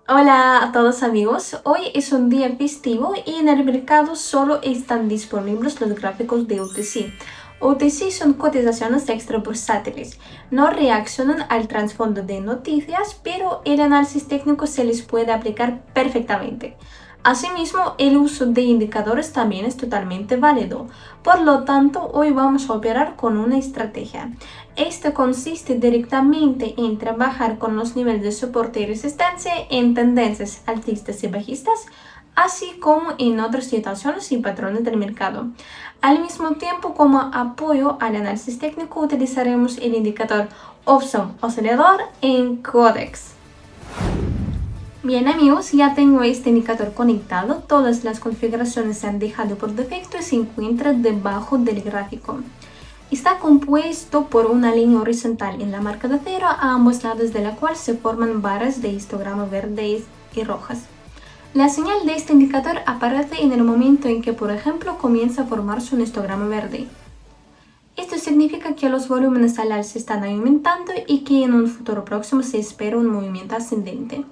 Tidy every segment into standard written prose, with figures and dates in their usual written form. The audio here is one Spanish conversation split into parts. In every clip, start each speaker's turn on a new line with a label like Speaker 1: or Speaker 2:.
Speaker 1: Hola a todos amigos, hoy es un día festivo y en el mercado solo están disponibles los gráficos de OTC. OTC son cotizaciones extra bursátiles, no reaccionan al trasfondo de noticias, pero el análisis técnico se les puede aplicar perfectamente. Asimismo, el uso de indicadores también es totalmente válido. Por lo tanto, hoy vamos a operar con una estrategia. Esta consiste directamente en trabajar con los niveles de soporte y resistencia en tendencias alcistas y bajistas, así como en otras situaciones y patrones del mercado. Al mismo tiempo, como apoyo al análisis técnico, utilizaremos el indicador Awesome Oscilador en Codex. Bien amigos, ya tengo este indicador conectado, todas las configuraciones se han dejado por defecto y se encuentra debajo del gráfico. Está compuesto por una línea horizontal en la marca de cero a ambos lados de la cual se forman barras de histograma verdes y rojas. La señal de este indicador aparece en el momento en que, por ejemplo, comienza a formarse un histograma verde. Esto significa que los volúmenes al alza están aumentando y que en un futuro próximo se espera un movimiento ascendente.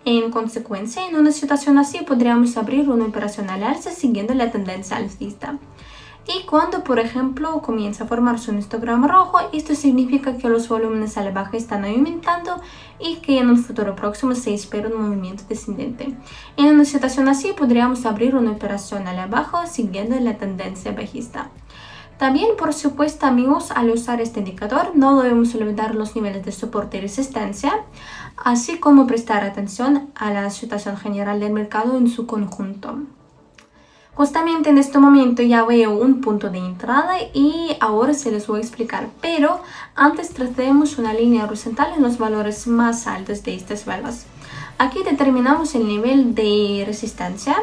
Speaker 1: En consecuencia, en una situación así podríamos abrir una operación al alza siguiendo la tendencia alcista. Y cuando, por ejemplo, comienza a formarse un histograma rojo, esto significa que los volúmenes a la baja están aumentando y que en un futuro próximo se espera un movimiento descendente. En una situación así podríamos abrir una operación a la baja siguiendo la tendencia bajista. También, por supuesto, amigos, al usar este indicador no debemos olvidar los niveles de soporte y resistencia, así como prestar atención a la situación general del mercado en su conjunto. Justamente en este momento ya veo un punto de entrada y ahora se les voy a explicar, pero antes trazamos una línea horizontal en los valores más altos de estas velas. Aquí determinamos el nivel de resistencia.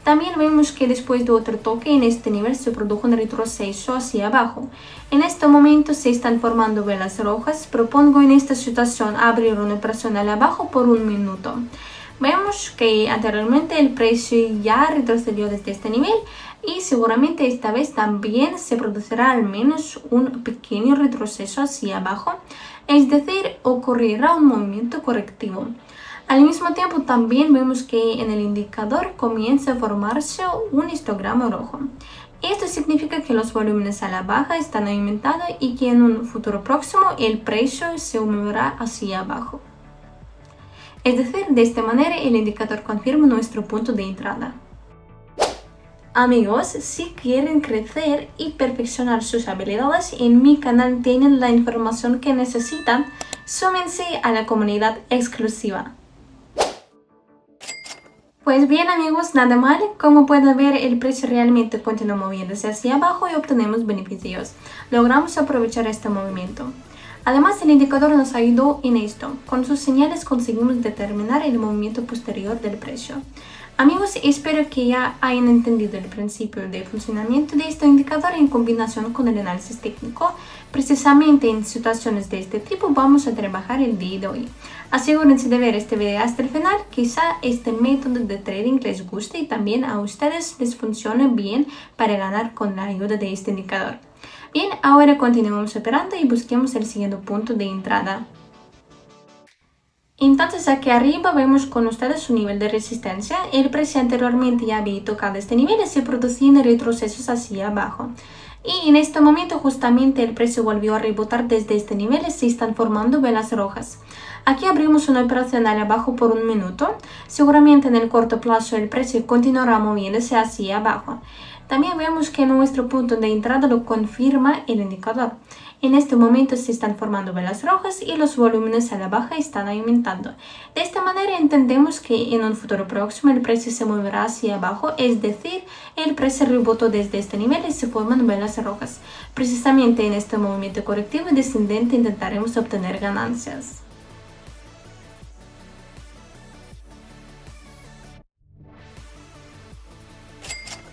Speaker 1: También vemos que después de otro toque en este nivel se produjo un retroceso hacia abajo. En este momento se están formando velas rojas. Propongo en esta situación abrir una operación al abajo por un minuto. Vemos que anteriormente el precio ya retrocedió desde este nivel y seguramente esta vez también se producirá al menos un pequeño retroceso hacia abajo, es decir, ocurrirá un movimiento correctivo. Al mismo tiempo también vemos que en el indicador comienza a formarse un histograma rojo. Esto significa que los volúmenes a la baja están aumentando y que en un futuro próximo el precio se moverá hacia abajo. Es decir, de esta manera el indicador confirma nuestro punto de entrada. Amigos, si quieren crecer y perfeccionar sus habilidades, en mi canal tienen la información que necesitan. Súmense a la comunidad exclusiva. Pues bien amigos, nada mal, como pueden ver el precio realmente continúa moviéndose hacia abajo y obtenemos beneficios. Logramos aprovechar este movimiento. Además, el indicador nos ayudó en esto. Con sus señales conseguimos determinar el movimiento posterior del precio. Amigos, espero que ya hayan entendido el principio de funcionamiento de este indicador en combinación con el análisis técnico. Precisamente en situaciones de este tipo vamos a trabajar el día de hoy. Asegúrense de ver este video hasta el final, quizá este método de trading les guste y también a ustedes les funcione bien para ganar con la ayuda de este indicador. Bien, ahora continuamos operando y busquemos el siguiente punto de entrada. Entonces aquí arriba vemos con ustedes su nivel de resistencia. El precio anteriormente ya había tocado este nivel y se producían retrocesos hacia abajo. Y en este momento justamente el precio volvió a rebotar desde este nivel y se están formando velas rojas. Aquí abrimos una operación al abajo por un minuto. Seguramente en el corto plazo el precio continuará moviéndose hacia abajo. También vemos que nuestro punto de entrada lo confirma el indicador. En este momento se están formando velas rojas y los volúmenes a la baja están aumentando. De esta manera entendemos que en un futuro próximo el precio se moverá hacia abajo, es decir, el precio rebotó desde este nivel y se forman velas rojas. Precisamente en este movimiento correctivo y descendente intentaremos obtener ganancias.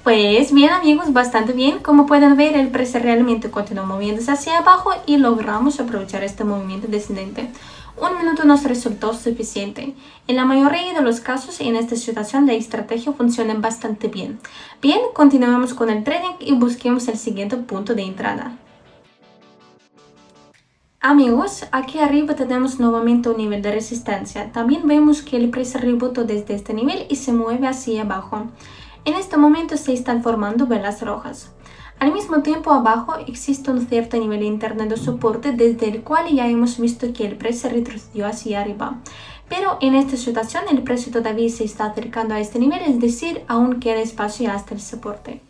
Speaker 1: Pues bien amigos, bastante bien. Como pueden ver, el precio realmente continúa moviéndose hacia abajo y logramos aprovechar este movimiento descendente. Un minuto nos resultó suficiente. En la mayoría de los casos, en esta situación, la estrategia funciona bastante bien. Bien, continuemos con el trading y busquemos el siguiente punto de entrada. Amigos, aquí arriba tenemos nuevamente un nivel de resistencia. También vemos que el precio rebotó desde este nivel y se mueve hacia abajo. En este momento se están formando velas rojas. Al mismo tiempo abajo existe un cierto nivel interno de soporte desde el cual ya hemos visto que el precio retrocedió hacia arriba. Pero en esta situación el precio todavía se está acercando a este nivel, es decir, aún queda espacio hasta el soporte.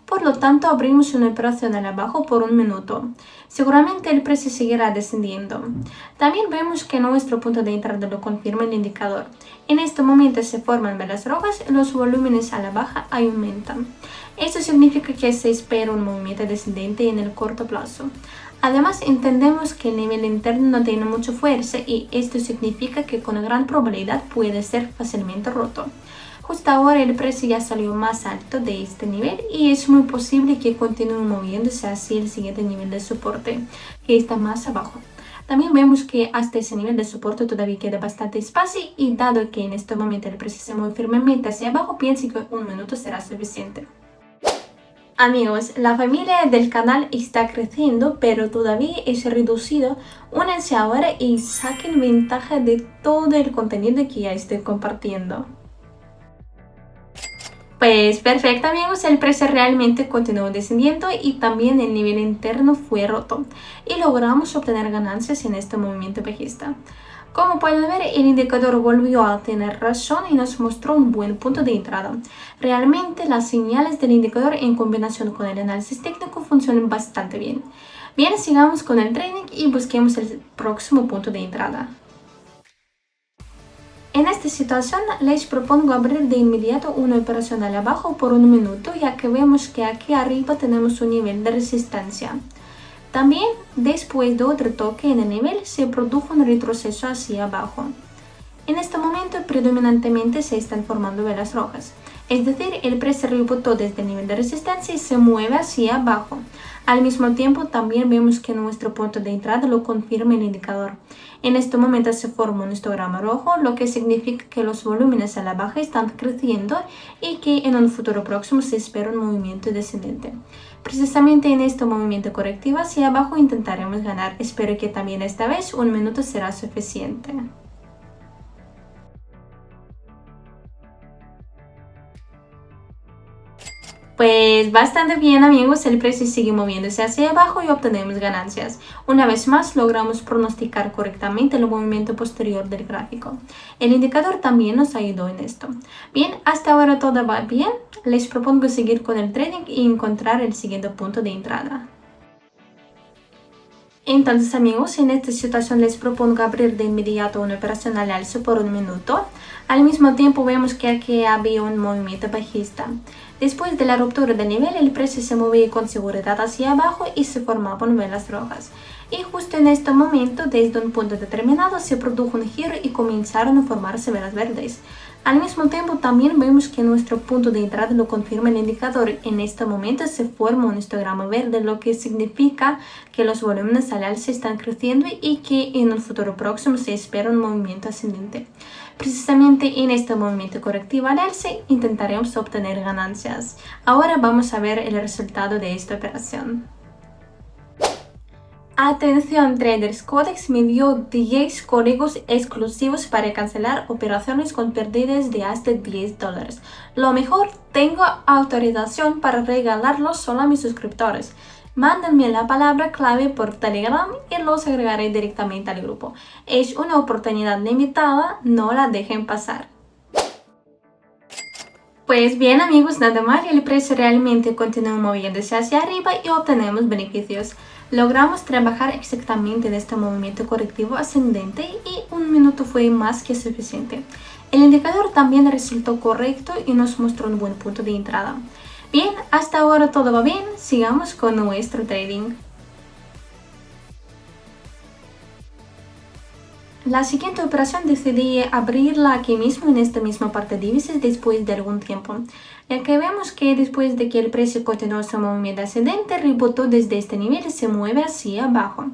Speaker 1: Por lo tanto, abrimos una operación al abajo por un minuto. Seguramente el precio seguirá descendiendo. También vemos que nuestro punto de entrada lo confirma el indicador. En este momento se forman velas rojas y los volúmenes a la baja aumentan. Esto significa que se espera un movimiento descendente en el corto plazo. Además, entendemos que el nivel interno no tiene mucha fuerza y esto significa que con gran probabilidad puede ser fácilmente roto. Justo ahora el precio ya salió más alto de este nivel y es muy posible que continúe moviéndose hacia el siguiente nivel de soporte, que está más abajo. También vemos que hasta ese nivel de soporte todavía queda bastante espacio y dado que en este momento el precio se mueve firmemente hacia abajo, pienso que un minuto será suficiente. Amigos, la familia del canal está creciendo, pero todavía es reducido. Únanse ahora y saquen ventaja de todo el contenido que ya estoy compartiendo. Pues perfecto amigos, el precio realmente continuó descendiendo y también el nivel interno fue roto y logramos obtener ganancias en este movimiento bajista. Como pueden ver, el indicador volvió a tener razón y nos mostró un buen punto de entrada. Realmente las señales del indicador en combinación con el análisis técnico funcionan bastante bien. Bien, sigamos con el trading y busquemos el próximo punto de entrada. En esta situación les propongo abrir de inmediato una operación al abajo por un minuto, ya que vemos que aquí arriba tenemos un nivel de resistencia. También después de otro toque en el nivel se produjo un retroceso hacia abajo. En este momento predominantemente se están formando velas rojas, es decir, el precio rebotó desde el nivel de resistencia y se mueve hacia abajo. Al mismo tiempo también vemos que nuestro punto de entrada lo confirma el indicador. En este momento se forma un histograma rojo, lo que significa que los volúmenes a la baja están creciendo y que en un futuro próximo se espera un movimiento descendente. Precisamente en este movimiento correctivo hacia abajo intentaremos ganar. Espero que también esta vez un minuto será suficiente. Pues bastante bien amigos, el precio sigue moviéndose hacia abajo y obtenemos ganancias. Una vez más logramos pronosticar correctamente el movimiento posterior del gráfico. El indicador también nos ayudó en esto. Bien, hasta ahora todo va bien. Les propongo seguir con el trading y encontrar el siguiente punto de entrada. Entonces amigos, en esta situación les propongo abrir de inmediato una operación al alza por un minuto. Al mismo tiempo vemos que aquí había un movimiento bajista. Después de la ruptura de nivel, el precio se movía con seguridad hacia abajo y se formaban velas rojas. Y justo en este momento, desde un punto determinado, se produjo un giro y comenzaron a formarse velas verdes. Al mismo tiempo, también vemos que nuestro punto de entrada lo confirma el indicador. En este momento se forma un histograma verde, lo que significa que los volúmenes al alza están creciendo y que en un futuro próximo se espera un movimiento ascendente. Precisamente en este movimiento correctivo al alza intentaremos obtener ganancias. Ahora vamos a ver el resultado de esta operación. Atención traders, Codex me dio 10 códigos exclusivos para cancelar operaciones con pérdidas de hasta $10. Lo mejor, tengo autorización para regalarlos solo a mis suscriptores. Mándenme la palabra clave por Telegram y los agregaré directamente al grupo. Es una oportunidad limitada, no la dejen pasar. Pues bien amigos, nada más, el precio realmente continúa moviéndose hacia arriba y obtenemos beneficios. Logramos trabajar exactamente en este movimiento correctivo ascendente y un minuto fue más que suficiente. El indicador también resultó correcto y nos mostró un buen punto de entrada. Bien, hasta ahora todo va bien, sigamos con nuestro trading. La siguiente operación decidí abrirla aquí mismo en esta misma parte de divisas después de algún tiempo, ya que vemos que después de que el precio continuó su movimiento ascendente, rebotó desde este nivel y se mueve hacia abajo.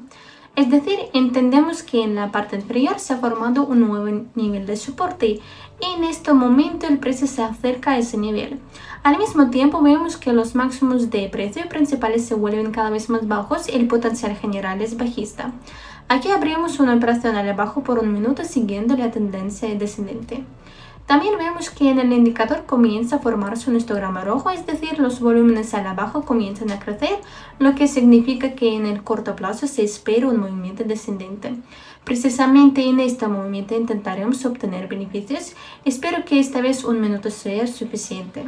Speaker 1: Es decir, entendemos que en la parte inferior se ha formado un nuevo nivel de soporte y en este momento el precio se acerca a ese nivel. Al mismo tiempo vemos que los máximos de precio principales se vuelven cada vez más bajos y el potencial general es bajista. Aquí abrimos una operación al abajo por un minuto siguiendo la tendencia descendente. También vemos que en el indicador comienza a formarse un histograma rojo, es decir, los volúmenes al abajo comienzan a crecer, lo que significa que en el corto plazo se espera un movimiento descendente. Precisamente en este movimiento intentaremos obtener beneficios. Espero que esta vez un minuto sea suficiente.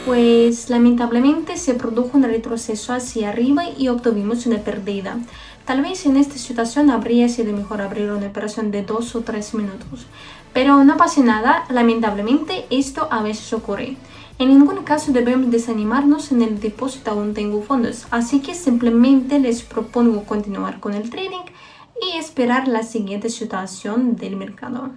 Speaker 1: Pues lamentablemente se produjo un retroceso hacia arriba y obtuvimos una pérdida. Tal vez en esta situación habría sido mejor abrir una operación de 2 o 3 minutos. Pero no pasa nada, lamentablemente esto a veces ocurre. En ningún caso debemos desanimarnos, en el depósito aún tengo fondos, así que simplemente les propongo continuar con el trading y esperar la siguiente situación del mercado.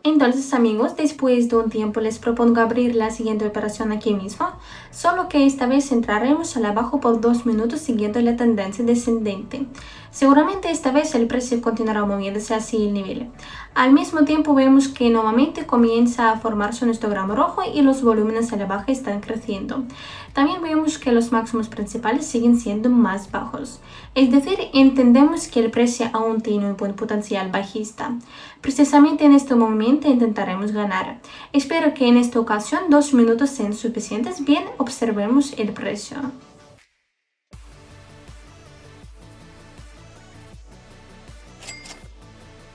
Speaker 1: Entonces amigos, después de un tiempo les propongo abrir la siguiente operación aquí mismo, solo que esta vez entraremos al abajo por 2 minutos siguiendo la tendencia descendente. Seguramente esta vez el precio continuará moviéndose hacia el nivel. Al mismo tiempo vemos que nuevamente comienza a formarse un histograma rojo y los volúmenes a la baja están creciendo. También vemos que los máximos principales siguen siendo más bajos. Es decir, entendemos que el precio aún tiene un buen potencial bajista. Precisamente en este movimiento intentaremos ganar. Espero que en esta ocasión 2 minutos sean suficientes. Bien, observemos el precio.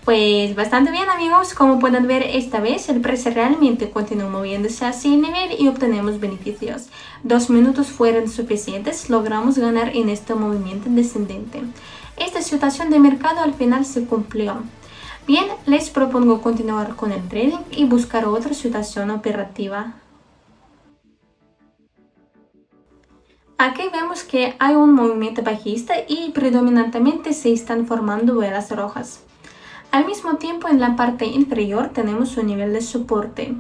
Speaker 1: Pues bastante bien amigos, como pueden ver esta vez el precio realmente continuó moviéndose hacia el nivel y obtenemos beneficios. 2 minutos fueron suficientes, logramos ganar en este movimiento descendente. Esta situación de mercado al final se cumplió. Bien, les propongo continuar con el trading y buscar otra situación operativa. Aquí vemos que hay un movimiento bajista y predominantemente se están formando velas rojas. Al mismo tiempo, en la parte inferior tenemos un nivel de soporte.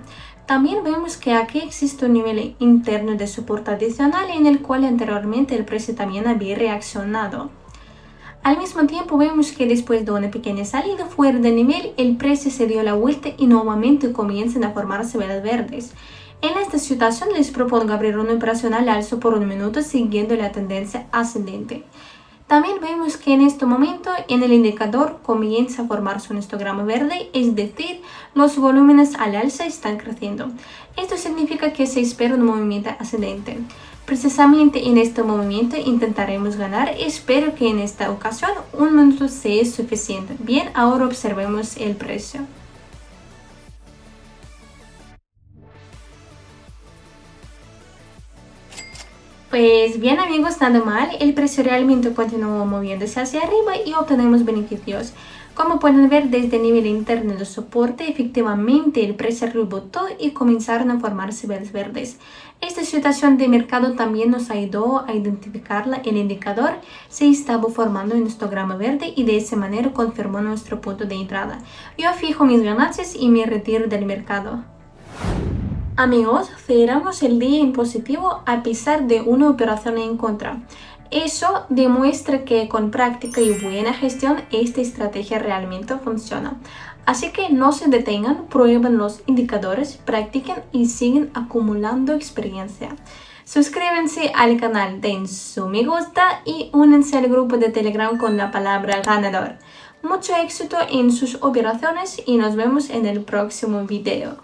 Speaker 1: También vemos que aquí existe un nivel interno de soporte adicional en el cual anteriormente el precio también había reaccionado. Al mismo tiempo vemos que después de una pequeña salida fuera de nivel, el precio se dio la vuelta y nuevamente comienzan a formarse velas verdes. En esta situación les propongo abrir una operación al alza por un minuto siguiendo la tendencia ascendente. También vemos que en este momento en el indicador comienza a formarse un histograma verde, es decir, los volúmenes al alza están creciendo. Esto significa que se espera un movimiento ascendente. Precisamente en este movimiento intentaremos ganar. Espero que en esta ocasión un minuto sea suficiente. Bien, ahora observemos el precio. Pues bien amigos, nada mal, el precio realmente continuó moviéndose hacia arriba y obtenemos beneficios. Como pueden ver desde el nivel interno de soporte, efectivamente el precio rebotó y comenzaron a formarse velas verdes. Esta situación de mercado también nos ayudó a identificarla. El indicador se estaba formando un histograma verde y de esa manera confirmó nuestro punto de entrada. Yo fijo mis ganancias y me retiro del mercado. Amigos, cerramos el día en positivo a pesar de una operación en contra. Eso demuestra que con práctica y buena gestión esta estrategia realmente funciona. Así que no se detengan, prueben los indicadores, practiquen y siguen acumulando experiencia. Suscríbanse al canal, den su me gusta y únanse al grupo de Telegram con la palabra ganador. Mucho éxito en sus operaciones y nos vemos en el próximo video.